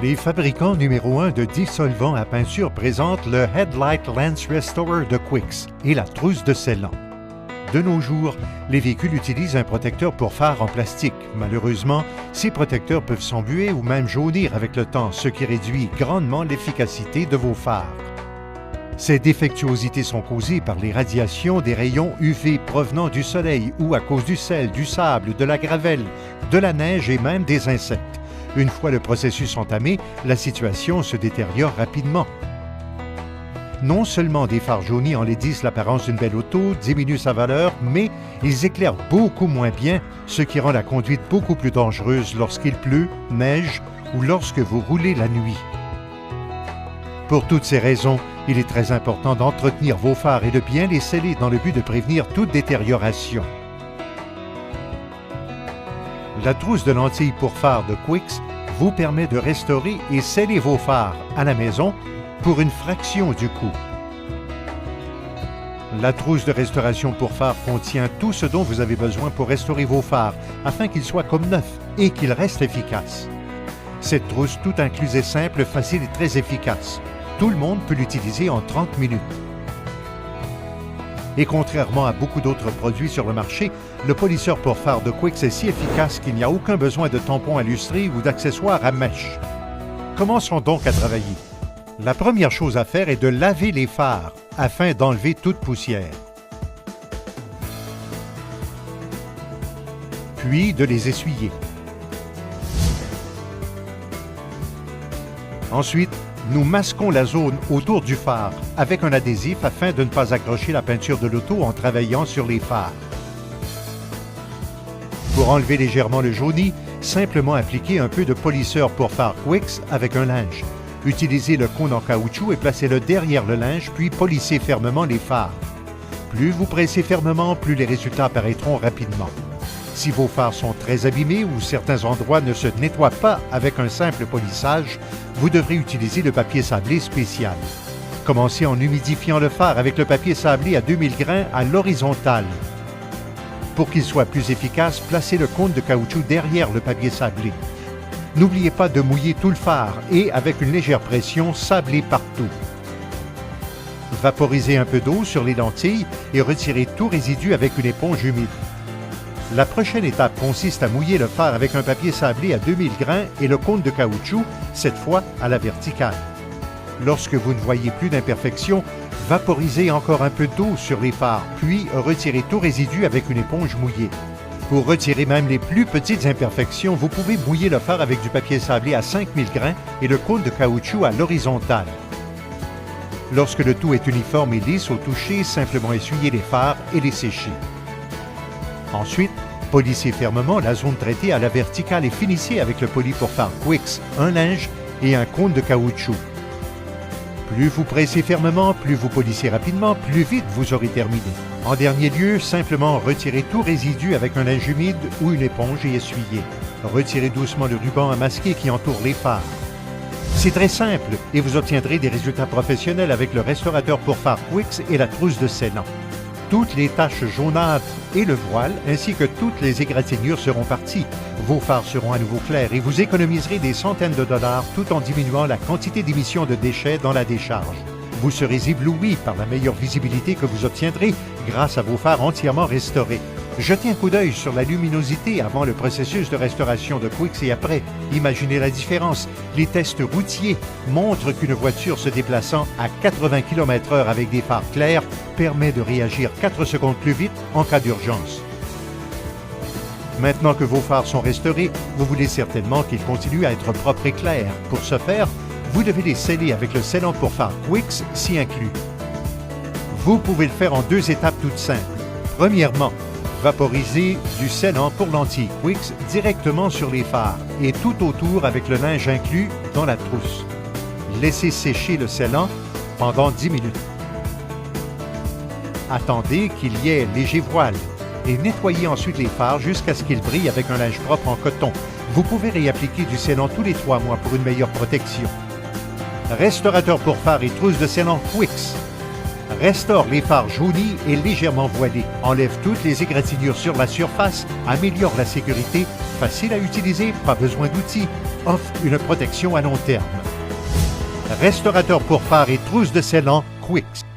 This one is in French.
Les fabricants numéro 1 de dissolvants à peinture présentent le Headlight Lens Restorer de Quix et la trousse de scellant. De nos jours, les véhicules utilisent un protecteur pour phare en plastique. Malheureusement, ces protecteurs peuvent s'embuer ou même jaunir avec le temps, ce qui réduit grandement l'efficacité de vos phares. Ces défectuosités sont causées par les radiations des rayons UV provenant du soleil ou à cause du sel, du sable, de la gravelle, de la neige et même des insectes. Une fois le processus entamé, la situation se détériore rapidement. Non seulement des phares jaunis enlaidissent l'apparence d'une belle auto, diminuent sa valeur, mais ils éclairent beaucoup moins bien, ce qui rend la conduite beaucoup plus dangereuse lorsqu'il pleut, neige ou lorsque vous roulez la nuit. Pour toutes ces raisons, il est très important d'entretenir vos phares et de bien les sceller dans le but de prévenir toute détérioration. La trousse de lentilles pour phare de Quix vous permet de restaurer et sceller vos phares à la maison pour une fraction du coût. La trousse de restauration pour phare contient tout ce dont vous avez besoin pour restaurer vos phares afin qu'ils soient comme neufs et qu'ils restent efficaces. Cette trousse tout incluse est simple, facile et très efficace. Tout le monde peut l'utiliser en 30 minutes. Et contrairement à beaucoup d'autres produits sur le marché, le polisseur pour phare de Quix est si efficace qu'il n'y a aucun besoin de tampons à lustrer ou d'accessoires à mèche. Commençons donc à travailler. La première chose à faire est de laver les phares afin d'enlever toute poussière. Puis de les essuyer. Ensuite, nous masquons la zone autour du phare avec un adhésif afin de ne pas accrocher la peinture de l'auto en travaillant sur les phares. Pour enlever légèrement le jauni, simplement appliquez un peu de polisseur pour phare Quix avec un linge. Utilisez le cône en caoutchouc et placez-le derrière le linge, puis polissez fermement les phares. Plus vous pressez fermement, plus les résultats apparaîtront rapidement. Si vos phares sont très abîmés ou certains endroits ne se nettoient pas avec un simple polissage, vous devrez utiliser le papier sablé spécial. Commencez en humidifiant le phare avec le papier sablé à 2000 grains à l'horizontale. Pour qu'il soit plus efficace, placez le cône de caoutchouc derrière le papier sablé. N'oubliez pas de mouiller tout le phare et, avec une légère pression, sabler partout. Vaporisez un peu d'eau sur les lentilles et retirez tout résidu avec une éponge humide. La prochaine étape consiste à mouiller le phare avec un papier sablé à 2000 grains et le cône de caoutchouc, cette fois à la verticale. Lorsque vous ne voyez plus d'imperfections, vaporisez encore un peu d'eau sur les phares, puis retirez tout résidu avec une éponge mouillée. Pour retirer même les plus petites imperfections, vous pouvez mouiller le phare avec du papier sablé à 5000 grains et le cône de caoutchouc à l'horizontale. Lorsque le tout est uniforme et lisse au toucher, simplement essuyez les phares et les séchez. Ensuite, polissez fermement la zone traitée à la verticale et finissez avec le poli pour phare Quix, un linge et un cône de caoutchouc. Plus vous pressez fermement, plus vous polissez rapidement, plus vite vous aurez terminé. En dernier lieu, simplement retirez tout résidu avec un linge humide ou une éponge et essuyez. Retirez doucement le ruban à masquer qui entoure les phares. C'est très simple et vous obtiendrez des résultats professionnels avec le restaurateur pour phare Quix et la trousse de scellant. Toutes les taches jaunâtres et le voile, ainsi que toutes les égratignures seront parties. Vos phares seront à nouveau clairs et vous économiserez des centaines de dollars tout en diminuant la quantité d'émissions de déchets dans la décharge. Vous serez ébloui par la meilleure visibilité que vous obtiendrez grâce à vos phares entièrement restaurés. Jetez un coup d'œil sur la luminosité avant le processus de restauration de Quix et après. Imaginez la différence. Les tests routiers montrent qu'une voiture se déplaçant à 80 km/h avec des phares clairs permet de réagir 4 secondes plus vite en cas d'urgence. Maintenant que vos phares sont restaurés, vous voulez certainement qu'ils continuent à être propres et clairs. Pour ce faire, vous devez les sceller avec le scellant pour phare Quix s'y inclus. Vous pouvez le faire en 2 étapes toutes simples. Premièrement, vaporisez du scellant pour lentilles Quix directement sur les phares et tout autour avec le linge inclus dans la trousse. Laissez sécher le scellant pendant 10 minutes. Attendez qu'il y ait léger voile et nettoyez ensuite les phares jusqu'à ce qu'ils brillent avec un linge propre en coton. Vous pouvez réappliquer du scellant tous les 3 mois pour une meilleure protection. Restaurateur pour phare et trousse de scellant Quix. Restaure les phares jaunis et légèrement voilés, enlève toutes les égratignures sur la surface, améliore la sécurité facile à utiliser, pas besoin d'outils, offre une protection à long terme. Restaurateur pour phares et trousses de scellant, Quicks.